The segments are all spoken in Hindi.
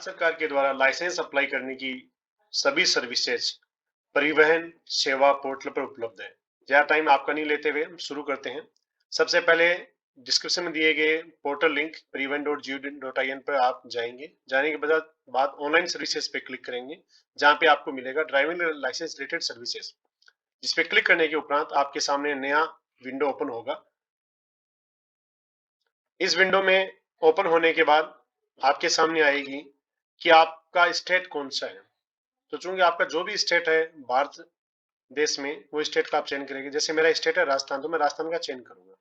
भारत सरकार के द्वारा लाइसेंस अप्लाई करने की सभी सर्विसेज परिवहन सेवा पोर्टल पर उपलब्ध है। ज्यादा टाइम आपका नहीं लेते हुए हम शुरू करते हैं। सबसे पहले डिस्क्रिप्शन में दिए गए पोर्टल लिंक परिवहन.gov.in पर आप जाएंगे। जाने के बाद ऑनलाइन सर्विसेज पे क्लिक करेंगे, जहां पे आपको मिलेगा ड्राइविंग लाइसेंस रिलेटेड सर्विसेज। जिस पे क्लिक करने के उपरांत आपके सामने नया विंडो ओपन होगा। इस विंडो में ओपन होने के बाद आपके सामने आएगी कि आपका स्टेट कौन सा है। तो चूंकि आपका जो भी स्टेट है भारत देश में, वो स्टेट का आप चयन करेंगे। जैसे मेरा स्टेट है राजस्थान, तो मैं राजस्थान का चयन करूंगा।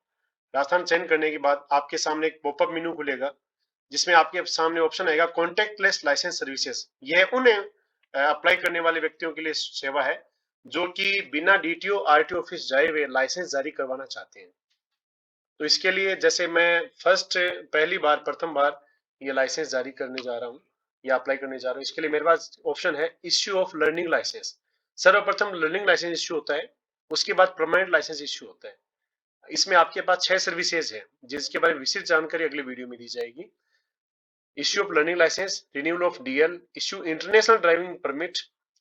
राजस्थान चयन करने के बाद आपके सामने एक पॉपअप मेन्यू खुलेगा, जिसमें आपके सामने ऑप्शन आएगा कॉन्टेक्टलेस लाइसेंस सर्विसेज। यह उन अप्लाई करने वाले व्यक्तियों के लिए सेवा है जो कि बिना डीटीओ आरटीओ ऑफिस जाए हुए लाइसेंस जारी करवाना चाहते हैं। तो इसके लिए जैसे मैं प्रथम बार ये लाइसेंस जारी करने जा रहा हूँ या अप्लाई करने जा रहा हूँ, इसके लिए मेरे पास ऑप्शन है इश्यू ऑफ लर्निंग लाइसेंस। सर्वप्रथम लर्निंग लाइसेंस इश्यू होता है, उसके बाद परमानेंट लाइसेंस इश्यू होता है। इसमें आपके पास 6 सर्विसेज है, जिसके बारे में विस्तृत जानकारी अगले वीडियो में दी जाएगी। Issue of learning license, renewal of DL, issue international driving permit,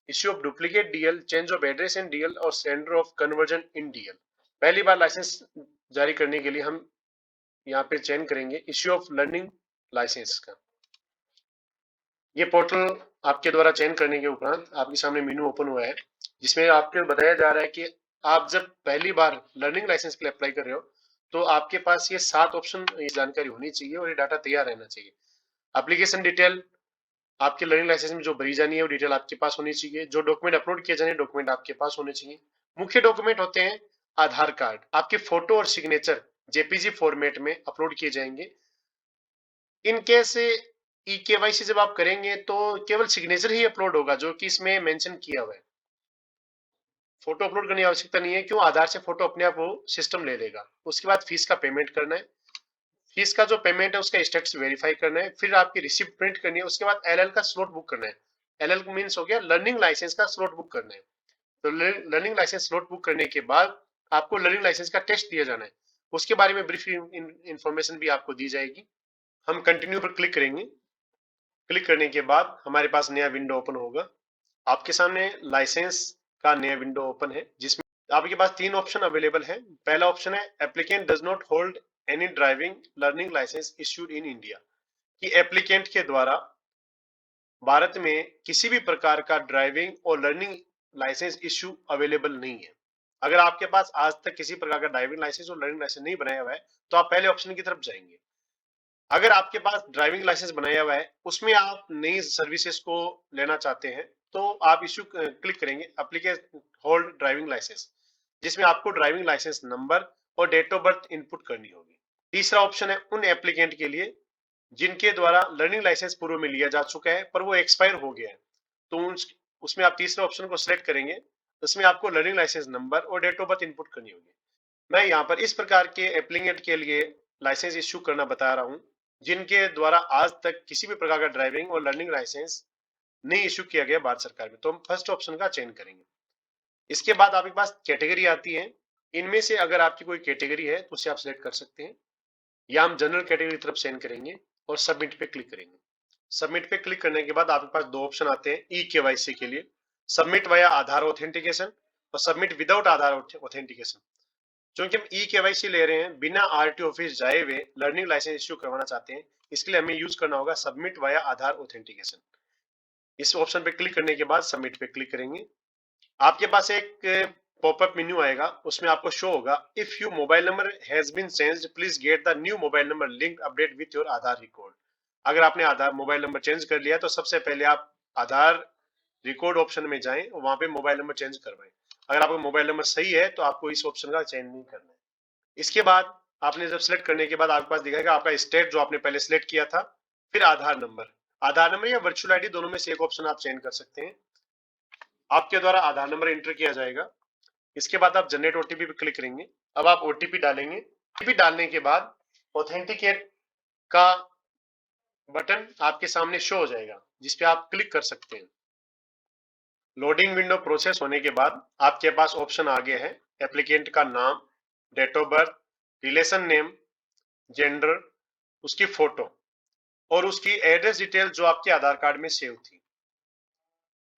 issue of duplicate DL, change of address in DL और sender of conversion in DL. पहली बार लाइसेंस जारी करने के लिए हम यहाँ पे चयन करेंगे इश्यू ऑफ लर्निंग लाइसेंस का। ये पोर्टल आपके द्वारा चयन करने के उपरांत आपके सामने मेनू ओपन हुआ है, जिसमें आपको बताया जा रहा है कि आप जब पहली बार लर्निंग लाइसेंस के लिए अप्लाई कर रहे हो तो आपके पास ये 7 ऑप्शन, ये जानकारी होनी चाहिए और ये डाटा तैयार रहना चाहिए। एप्लीकेशन डिटेल, आपके लर्निंग लाइसेंस में जो भरी जानी है वो डिटेल आपके पास होनी चाहिए। जो डॉक्यूमेंट अपलोड किए जाने डॉक्यूमेंट आपके पास होने चाहिए। मुख्य डॉक्यूमेंट होते हैं आधार कार्ड, आपके फोटो और सिग्नेचर जेपीजी फॉर्मेट में अपलोड किए जाएंगे। इनकेस ई केवाईसी जब आप करेंगे तो केवल सिग्नेचर ही अपलोड होगा जो कि इसमें मेंशन किया हुआ है। फोटो अपलोड करने की आवश्यकता नहीं है, क्यों, आधार से फोटो अपने आप वो सिस्टम ले लेगा। उसके बाद फीस का पेमेंट करना है। फीस का जो पेमेंट है उसका स्टेटस वेरीफाई करना है। फिर आपकी रिसिप्ट प्रिंट करनी है। उसके बाद एलएल का स्लॉट बुक करना है। एलएल मींस हो गया लर्निंग लाइसेंस का स्लॉट बुक करना है। तो लर्निंग लाइसेंस स्लॉट बुक करने के बाद आपको लर्निंग लाइसेंस का टेस्ट दिया जाना है। उसके बारे में ब्रीफ इंफॉर्मेशन भी आपको दी जाएगी। हम कंटिन्यू पर क्लिक करेंगे। क्लिक करने के बाद हमारे पास नया विंडो ओपन होगा। आपके सामने लाइसेंस का नया विंडो ओपन है, जिसमें आपके पास 3 ऑप्शन अवेलेबल है। पहला ऑप्शन है applicant does not hold any driving learning licence issued in India, कि एप्लीकेंट के द्वारा भारत में किसी भी प्रकार का ड्राइविंग और लर्निंग लाइसेंस इश्यू अवेलेबल नहीं है। अगर आपके पास आज तक किसी प्रकार का ड्राइविंग लाइसेंस और लर्निंग लाइसेंस नहीं बनाया हुआ है तो आप पहले ऑप्शन की तरफ जाएंगे। अगर आपके पास ड्राइविंग लाइसेंस बनाया हुआ है, उसमें आप नई सर्विसेज को लेना चाहते हैं, तो आप इश्यू क्लिक करेंगे एप्लीकेशन होल्ड ड्राइविंग लाइसेंस, जिसमें आपको ड्राइविंग लाइसेंस नंबर और डेट ऑफ बर्थ इनपुट करनी होगी। तीसरा ऑप्शन है उन एप्लीकेंट के लिए जिनके द्वारा लर्निंग लाइसेंस पूर्व में लिया जा चुका है पर वो एक्सपायर हो गया है, तो उसमें आप तीसरे ऑप्शन को सिलेक्ट करेंगे। उसमें आपको लर्निंग लाइसेंस नंबर और डेट ऑफ बर्थ इनपुट करनी होगी। मैं यहाँ पर इस प्रकार के एप्लीकेंट के लिए लाइसेंस इश्यू करना बता रहा हूँ जिनके द्वारा आज तक किसी भी प्रकार का ड्राइविंग और लर्निंग लाइसेंस नहीं इश्यू किया गया भारत सरकार में, तो हम फर्स्ट ऑप्शन का चयन करेंगे। इसके बाद आपके पास कैटेगरी आती है। इनमें से अगर आपकी कोई कैटेगरी है तो उसे आप सिलेक्ट कर सकते हैं, या हम जनरल कैटेगरी की तरफ चयन करेंगे और सबमिट पे क्लिक करेंगे। सबमिट पे क्लिक करने के बाद आपके पास 2 ऑप्शन आते हैं ई केवाईसी के लिए, सबमिट वाया आधार ऑथेंटिकेशन और सबमिट विदाउट आधार ऑथेंटिकेशन। क्योंकि हम ई केवाईसी ले रहे हैं, बिना आरटीओ ऑफिस जाए हुए लर्निंग लाइसेंस इश्यू करवाना चाहते हैं, इसके लिए हमें यूज करना होगा सबमिट वाया आधार ऑथेंटिकेशन। इस ऑप्शन पे क्लिक करने के बाद सबमिट पे क्लिक करेंगे। आपके पास एक पॉपअप मेन्यू आएगा, उसमें आपको शो होगा if you mobile number has been changed please get the new mobile number link update with your Aadhaar record. अगर आपने आधार मोबाइल नंबर चेंज कर लिया तो सबसे पहले आप आधार रिकॉर्ड ऑप्शन में जाएं और वहां पे मोबाइल नंबर चेंज करवाएं। अगर आपका मोबाइल नंबर सही है तो आपको इस ऑप्शन का चयन नहीं करना है। इसके बाद आपने जब सिलेक्ट करने के बाद आपके पास दिखाएगा आपका स्टेट जो आपने पहले सिलेक्ट किया था, फिर आधार नंबर या वर्चुअल आईडी, दोनों में से एक ऑप्शन आप चयन कर सकते हैं। आपके द्वारा आधार नंबर एंटर किया जाएगा। इसके बाद आप जनरेट ओटीपी पे क्लिक करेंगे। अब आप ओटीपी डालेंगे। ओटीपी डालने के बाद ऑथेंटिकेट का बटन आपके सामने शो हो जाएगा, जिसपे आप क्लिक कर सकते हैं। लोडिंग विंडो प्रोसेस होने के बाद आपके पास ऑप्शन आ गया है एप्लीकेंट का नाम, date of birth, relation name, gender, उसकी फोटो। और उसकी एड्रेस डिटेल जो आपके आधार कार्ड में सेव थी।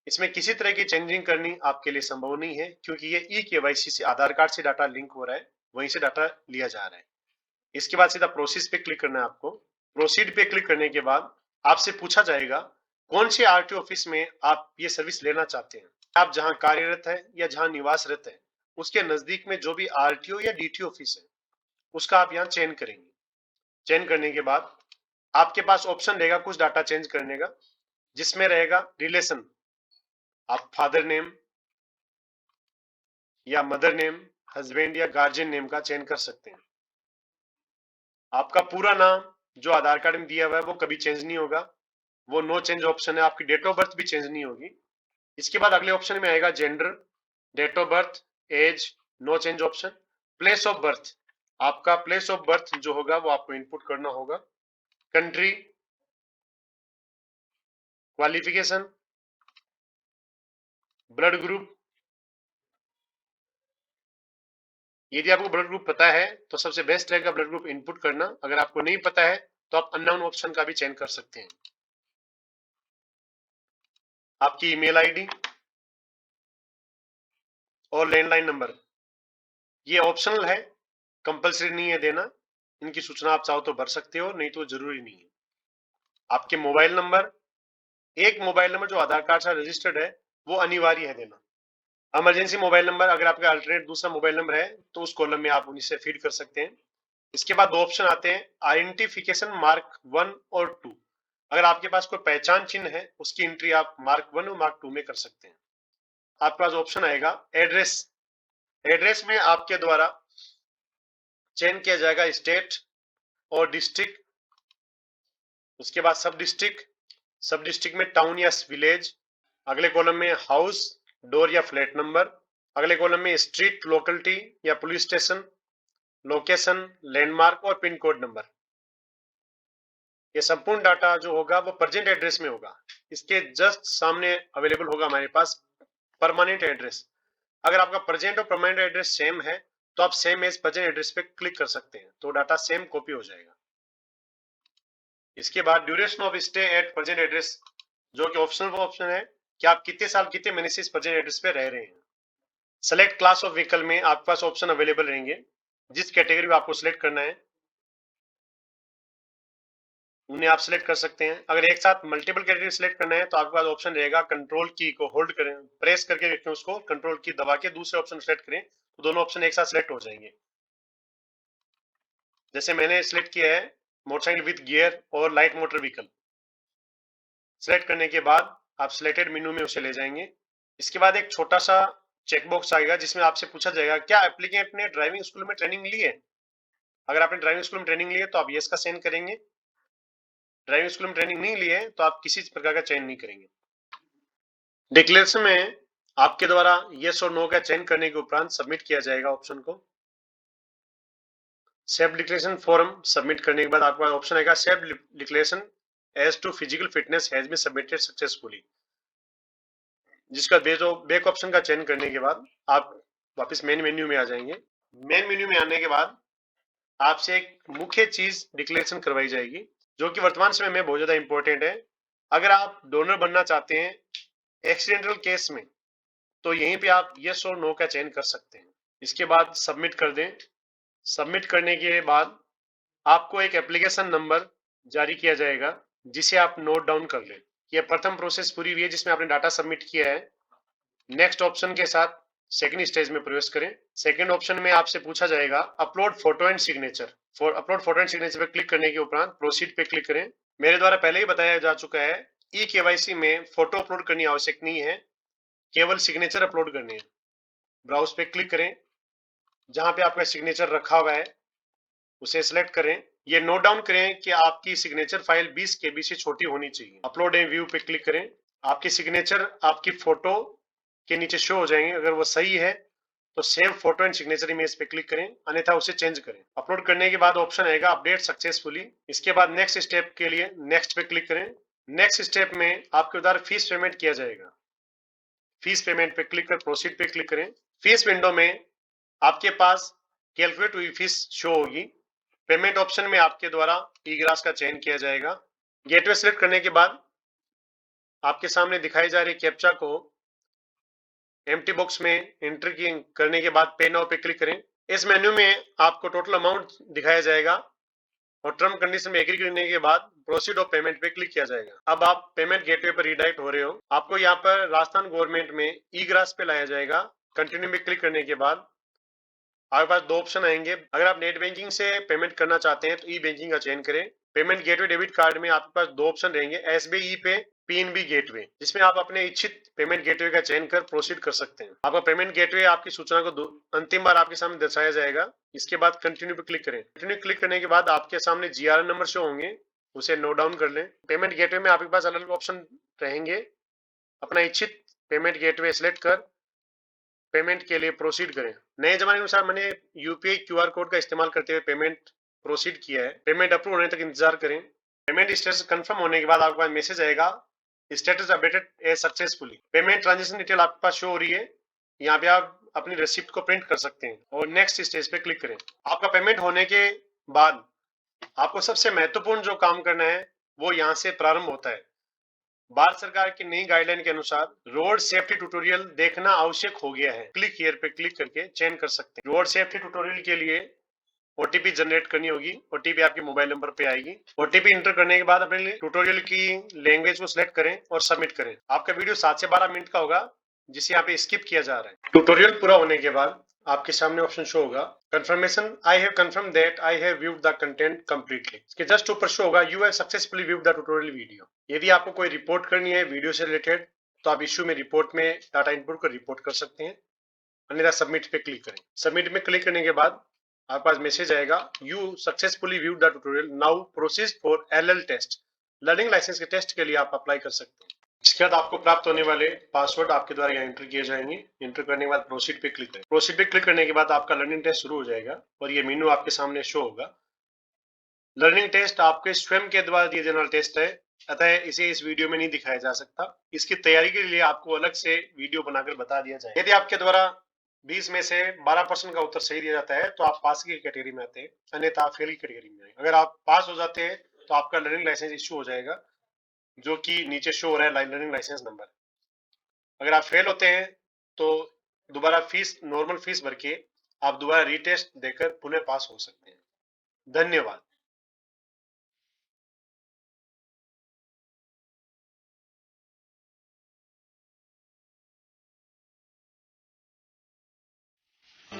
इसमें किसी तरह की चेंजिंग करनी आपके लिए संभव नहीं है, क्योंकि ये ई-केवाईसी से आधार कार्ड से डाटा लिंक हो रहा है, वहीं से डाटा लिया जा रहा है। इसके बाद सीधा प्रोसीड पे क्लिक करना है आपको। प्रोसीड पे क्लिक करने के बाद आपसे पूछा जाएगा कौन से आरटीओ ऑफिस में आप ये सर्विस लेना चाहते हैं। आप जहां कार्यरत है या जहां निवासरत है, उसके नजदीक में जो भी आरटीओ या डीटीओ ऑफिस है, उसका आप यहाँ चयन करेंगे। चयन करने के बाद आपके पास ऑप्शन रहेगा कुछ डाटा चेंज करने का, जिसमें रहेगा रिलेशन। आप फादर नेम या मदर नेम, हस्बैंड या गार्जियन नेम का चयन कर सकते हैं। आपका पूरा नाम जो आधार कार्ड में दिया हुआ है वो कभी चेंज नहीं होगा, वो नो चेंज ऑप्शन है। आपकी डेट ऑफ बर्थ भी चेंज नहीं होगी। इसके बाद अगले ऑप्शन में आएगा gender, date of birth, age, no change option. Place of birth, आपका प्लेस ऑफ बर्थ जो होगा वो आपको इनपुट करना होगा। Country, qualification, blood group. यदि आपको ब्लड ग्रुप पता है तो सबसे बेस्ट रहेगा ब्लड ग्रुप इनपुट करना। अगर आपको नहीं पता है तो आप अननोन ऑप्शन का भी चयन कर सकते हैं। आपकी ईमेल आईडी और लैंडलाइन नंबर, ये ऑप्शनल है, कंपलसरी नहीं है देना। इनकी सूचना आप चाहो तो भर सकते हो, नहीं तो जरूरी नहीं है। आपके मोबाइल नंबर, एक मोबाइल नंबर जो आधार कार्ड से रजिस्टर्ड है वो अनिवार्य है देना। इमरजेंसी मोबाइल नंबर, अगर आपका अल्टरनेट दूसरा मोबाइल नंबर है तो उस कॉलम में आप उन्हीं फीड कर सकते हैं। इसके बाद दो ऑप्शन आते हैं, आइडेंटिफिकेशन मार्क 1 और 2। अगर आपके पास कोई पहचान चिन्ह है उसकी एंट्री आप मार्क 1 और मार्क 2 में कर सकते हैं। आपके पास ऑप्शन आएगा एड्रेस। एड्रेस में आपके द्वारा चयन किया जाएगा स्टेट और डिस्ट्रिक्ट। उसके बाद सब डिस्ट्रिक्ट, सब डिस्ट्रिक्ट में टाउन या विलेज। अगले कॉलम में हाउस, डोर या फ्लैट नंबर। अगले कॉलम में स्ट्रीट, लोकेलिटी या पुलिस स्टेशन, लोकेशन, लैंडमार्क और पिन कोड नंबर। ये संपूर्ण डाटा जो होगा वो प्रेजेंट एड्रेस में होगा। इसके जस्ट सामने अवेलेबल होगा हमारे पास परमानेंट एड्रेस। अगर आपका प्रेजेंट और परमानेंट एड्रेस सेम है तो आप सेम एज प्रेजेंट एड्रेस पे क्लिक कर सकते हैं, तो डाटा सेम कॉपी हो जाएगा। इसके बाद duration of stay at present address, जो कि ऑप्शनल ऑप्शन है कि आप कितने साल कितने महीने से इस प्रेजेंट एड्रेस पे रह रहे हैं। सेलेक्ट क्लास ऑफ व्हीकल में आपके पास ऑप्शन अवेलेबल रहेंगे, जिस कैटेगरी में आपको सिलेक्ट करना है उन्हें आप सिलेक्ट कर सकते हैं। अगर एक साथ मल्टीपल कैटेगरी सिलेक्ट करना है तो आपके पास ऑप्शन रहेगा, कंट्रोल की को होल्ड करें, प्रेस करके रखें उसको, कंट्रोल की दबा के दूसरे ऑप्शन सिलेक्ट करें तो दोनों ऑप्शन एक साथ सिलेक्ट हो जाएंगे। जैसे मैंने सिलेक्ट किया है मोटरसाइकिल विद गियर और लाइट मोटर व्हीकल। सिलेक्ट करने के बाद आप सिलेक्टेड मेनू में उसे ले जाएंगे। इसके बाद एक छोटा सा चेकबॉक्स आएगा जिसमें आपसे पूछा जाएगा क्या एप्लीकेंट ने ड्राइविंग स्कूल में ट्रेनिंग ली है। अगर आपने ड्राइविंग स्कूल में ट्रेनिंग ली है तो आप यस का चयन करेंगे। ड्राइविंग स्कूल में ट्रेनिंग नहीं ली है तो आप किसी प्रकार का चयन नहीं करेंगे। डिक्लेरेशन में आपके द्वारा यस और नो का चयन करने के उपरांत सबमिट किया जाएगा ऑप्शन को। सेल्फ डिक्लेरेशन फॉर्म सबमिट करने के बाद आपके पास ऑप्शन आएगा self declaration as to physical fitness has been submitted successfully, जिसका बैक ऑप्शन का चयन करने के बाद आप वापस मेन मेन्यू में आ जाएंगे। मेन मेन्यू में आने के बाद आपसे एक मुख्य चीज डिक्लेरेशन करवाई जाएगी, जो कि वर्तमान समय में बहुत ज्यादा इंपॉर्टेंट है। अगर आप डोनर बनना चाहते हैं एक्सीडेंटल केस में तो यहीं पे आप यस और नो का चयन कर सकते हैं। इसके बाद सबमिट कर दें। सबमिट करने के बाद आपको एक एप्लीकेशन नंबर जारी किया जाएगा, जिसे आप नोट डाउन कर लें। यह प्रथम प्रोसेस पूरी हुई है जिसमें आपने डाटा सबमिट किया है। नेक्स्ट ऑप्शन के साथ सेकंड स्टेज में प्रवेश करें। सेकंड ऑप्शन में आपसे पूछा जाएगा upload photo and signature. Upload photo and signature पे क्लिक करने के उपरांत प्रोसीड पे क्लिक करें। मेरे द्वारा पहले ही बताया जा चुका है, ई केवाईसी में फोटो अपलोड करनी आवश्यक नहीं है, केवल सिग्नेचर अपलोड करनी है। ब्राउज पे क्लिक करें, जहां पे आपका सिग्नेचर रखा हुआ है उसे सिलेक्ट करें। ये नोट डाउन करें कि आपकी सिग्नेचर फाइल 20 KB से छोटी होनी चाहिए। अपलोड एंड व्यू पे क्लिक करें। आपकी सिग्नेचर आपकी फोटो के नीचे शो हो जाएंगे। अगर वो सही है तो save photo and signature image पे क्लिक करें, अन्यथा उसे चेंज करें। अपलोड करने के बाद ऑप्शन आएगा अपडेट सक्सेसफुली। इसके बाद नेक्स्ट स्टेप के लिए नेक्स्ट पे क्लिक करें। नेक्स्ट स्टेप में आपके द्वारा फीस पेमेंट किया जाएगा। फीस पेमेंट पे क्लिक कर प्रोसीड पे क्लिक करें। फीस विंडो में आपके पास कैलकुलेट हुई फीस शो होगी। पेमेंट ऑप्शन में आपके द्वारा ई ग्रास का चयन किया जाएगा। गेटवे सेलेक्ट करने के बाद आपके सामने दिखाई जा रही कैप्चा को एम्प्टी बॉक्स में एंटर करने के बाद पे नाउ पे क्लिक करें। इस मेन्यू में आपको टोटल अमाउंट दिखाया जाएगा और टर्म कंडीशन में एग्री करने के बाद प्रोसीड ऑफ पेमेंट पे क्लिक किया जाएगा। अब आप पेमेंट गेटवे पर रिडायरेक्ट हो रहे हो। आपको यहाँ पर राजस्थान गवर्नमेंट में ई ग्रास पे लाया जाएगा। कंटिन्यू में क्लिक करने के बाद आपके पास दो ऑप्शन आएंगे। अगर आप नेट बैंकिंग से पेमेंट करना चाहते हैं तो ई बैंकिंग का चयन करें। पेमेंट गेटवे डेबिट कार्ड में आपके पास दो ऑप्शन रहेंगे, एसबीई पे, पीएनबी गेटवे, जिसमें आप अपने इच्छित पेमेंट गेटवे का चयन कर प्रोसीड कर सकते हैं। आपका पेमेंट गेटवे आपकी सूचना को अंतिम बार आपके सामने दर्शाया जाएगा। इसके बाद कंटिन्यू पे क्लिक करें। कंटिन्यू क्लिक करने के बाद आपके सामने जीआरएन नंबर शो होंगे, उसे नोट डाउन कर लें। पेमेंट गेटवे में आपके पास अलग अलग ऑप्शन रहेंगे। अपना इच्छित पेमेंट गेटवे सिलेक्ट कर पेमेंट के लिए प्रोसीड करें। नए जमाने के अनुसार मैंने यूपीआई क्यूआर कोड का इस्तेमाल करते हुए पेमेंट प्रोसीड किया है। पेमेंट अप्रूव होने तक इंतजार करें। पेमेंट स्टेटस कंफर्म होने के बाद आपके पास मैसेज आएगा, स्टेटस अपडेटेड ए सक्सेसफुली। पेमेंट ट्रांजेक्शन डिटेल आपके पास शो हो रही है। यहाँ पे आप अपनी रिसिप्ट को प्रिंट कर सकते हैं और नेक्स्ट स्टेज पे क्लिक करें। आपका पेमेंट होने के बाद आपको सबसे महत्वपूर्ण जो काम करना है वो यहाँ से प्रारंभ होता है। भारत सरकार की नई गाइडलाइन के अनुसार रोड सेफ्टी ट्यूटोरियल देखना आवश्यक हो गया है। क्लिक हियर पे क्लिक करके चयन कर सकते हैं। रोड सेफ्टी ट्यूटोरियल के लिए ओटीपी जनरेट करनी होगी। ओटीपी आपके मोबाइल नंबर पे आएगी। ओटीपी इंटर करने के बाद अपने ट्यूटोरियल की लैंग्वेज को सिलेक्ट करें और सबमिट करें। आपका वीडियो 7 से 12 मिनट का होगा, जिसे यहाँ पे स्किप किया जा रहा है। ट्यूटोरियल पूरा होने के बाद आपके सामने ऑप्शन शो होगा, confirmation, I have confirm that I have viewed the content completely. इसके जस्ट ऊपर शो होगा, you have successfully viewed the tutorial video. यदि आपको कोई रिपोर्ट करनी है वीडियो से रिलेटेड तो आप इश्यू में रिपोर्ट में डाटा इनपुट कर रिपोर्ट कर सकते हैं, अन्यथा सबमिट पे क्लिक करें। सबमिट में क्लिक करने के बाद आपके पास मैसेज आएगा, you successfully viewed the tutorial, now proceed for LL test. Learning licence के टेस्ट के लिए आप अप्लाई कर सकते हैं। इसके बाद आपको प्राप्त होने वाले पासवर्ड आपके द्वारा यहाँ एंटर किए जाएंगे। एंटर करने के बाद प्रोसीड पे क्लिक करें। प्रोसीड पे क्लिक करने के बाद आपका लर्निंग टेस्ट शुरू हो जाएगा और ये मेनू आपके सामने शो होगा। लर्निंग टेस्ट आपके स्वयं के द्वारा दिए जाने वाला टेस्ट है, अतः इसे इस वीडियो में नहीं दिखाया जा सकता। इसकी तैयारी के लिए आपको अलग से वीडियो बनाकर बता दिया जाए। यदि आपके द्वारा 20 में से 12% का उत्तर सही दिया जाता है तो आप पास की कैटेगरी में आते हैं, अन्यथा आप फेल की कैटेगरी में आए। अगर आप पास हो जाते हैं तो आपका लर्निंग लाइसेंस इश्यू हो जाएगा, जो कि नीचे शो हो रहा है लर्निंग लाइसेंस नंबर। अगर आप फेल होते हैं तो दोबारा फीस, नॉर्मल फीस भर के आप दोबारा रीटेस्ट देकर पुनः पास हो सकते हैं। धन्यवाद।